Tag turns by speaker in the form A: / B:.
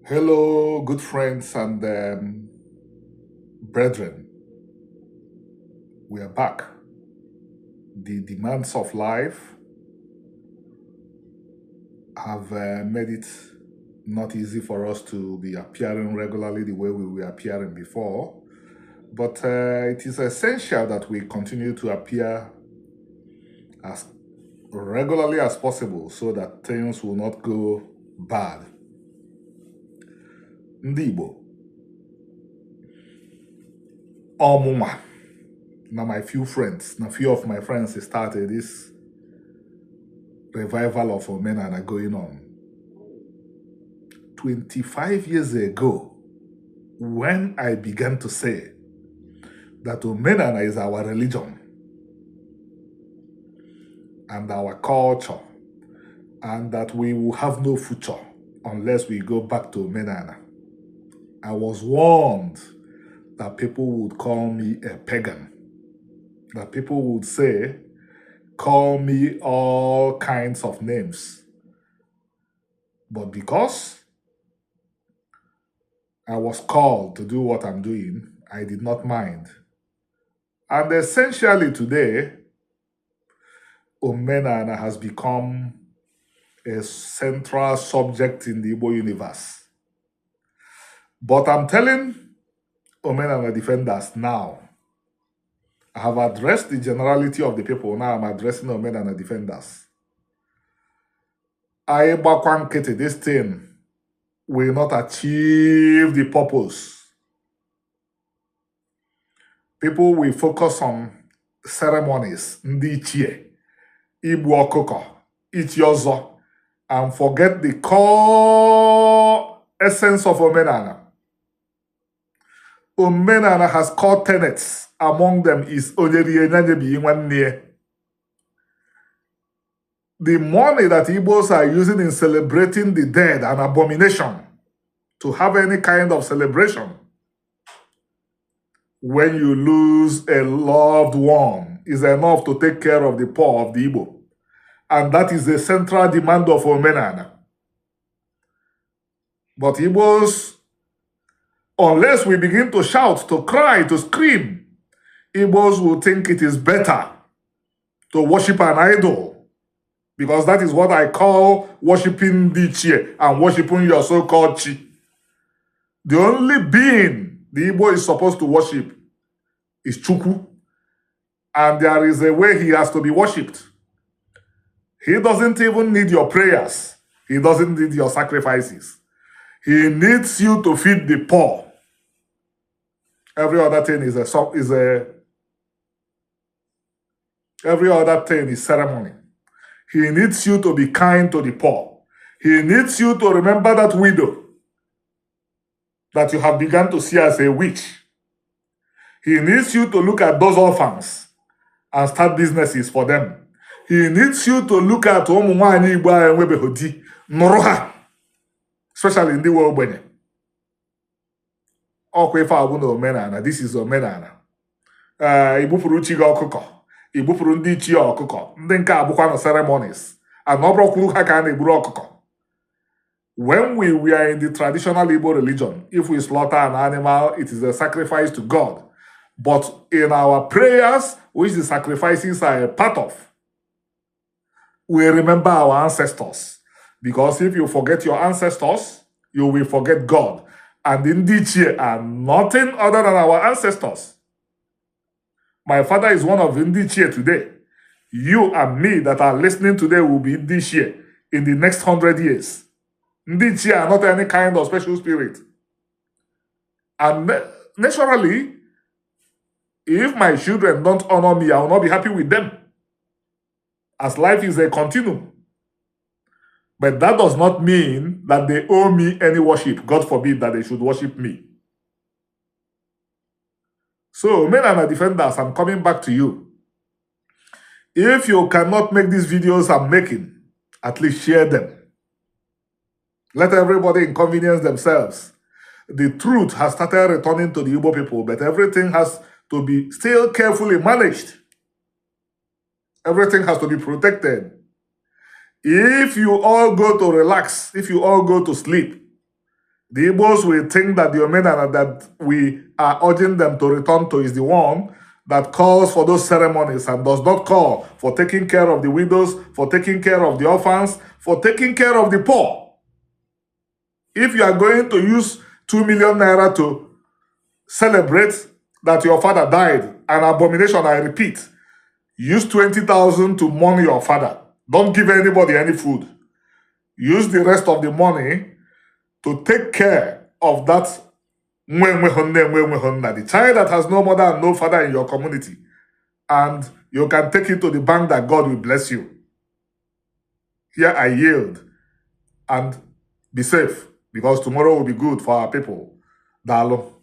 A: Hello, good friends and brethren. We are back. The demands of life have made it not easy for us to be appearing regularly the way we were appearing before. But it is essential that we continue to appear as regularly as possible so that things will not go bad. Ndị Igbo, ọmụma na my few friends, na few of my friends started this revival of Omenana going on. 25 years ago, when I began to say that Omenana is our religion and our culture, and that we will have no future unless we go back to Omenana, I was warned that people would call me a pagan, that people would say, call me all kinds of names. But because I was called to do what I'm doing, I did not mind. And essentially today, Omenana has become a central subject in the Igbo universe. But I'm telling Omenana defenders now, I have addressed the generality of the people, now I'm addressing Omenana defenders. This thing will not achieve the purpose. People will focus on ceremonies, ndị ichie, igbu ọkụkọ, ichi ọzọ, and forget the core essence of Omenana. Omenana has core tenets. Among them is Onyeriye Nyanyebi Nwanne. The money that Igbos are using in celebrating the dead, an abomination to have any kind of celebration. When you lose a loved one, is enough to take care of the poor of the Igbo. And that is the central demand of Omenana. But Igbos, unless we begin to shout, to cry, to scream, Igbos will think it is better to worship an idol. Because that is what I call worshiping the Chie and worshiping your so-called Chi. The only being the Igbo is supposed to worship is Chukwu. And there is a way he has to be worshipped. He doesn't even need your prayers. He doesn't need your sacrifices. He needs you to feed the poor. Every other thing every other thing is ceremony. He needs you to be kind to the poor. He needs you to remember that widow that you have begun to see as a witch. He needs you to look at those orphans and start businesses for them. He needs you to look at ụmụ Igbo enwebeghị di, nụrụ ha, especially in the world. Ọkwa ife abụ na Omenana, this is Omenana. Igbupuru chi gị ọkụkọ, igbupuru ndị ichie ọkụkọ, ndị nke abụkwa na ceremonies, and ọ bụrụkwuru ha ka a na-egburu ọkụkọ. When we are in the traditional Igbo religion, if we slaughter an animal, it is a sacrifice to God. But in our prayers, which the sacrifices are a part of, we remember our ancestors. Because if you forget your ancestors, you will forget God. And Indichie are nothing other than our ancestors. My father is one of Indichie today. You and me that are listening today will be Indichie in the next 100 years. Indichie are not any kind of special spirit. And naturally, if my children don't honor me, I will not be happy with them. As life is a continuum. But that does not mean that they owe me any worship. God forbid that they should worship me. So, men and defenders, I'm coming back to you. If you cannot make these videos I'm making, at least share them. Let everybody inconvenience themselves. The truth has started returning to the Igbo people, but everything has to be still carefully managed. Everything has to be protected. If you all go to relax, if you all go to sleep, The Igbos will think that the Omenana that we are urging them to return to is the one that calls for those ceremonies and does not call for taking care of the widows, for taking care of the orphans, for taking care of the poor. If you are going to use 2 million naira to celebrate that your father died, an abomination, I repeat, use 20,000 to mourn your father. Don't give anybody any food. Use the rest of the money to take care of that the child that has no mother and no father in your community. And you can take it to the bank that God will bless you. Here I yield and be safe, because tomorrow will be good for our people. Dalo.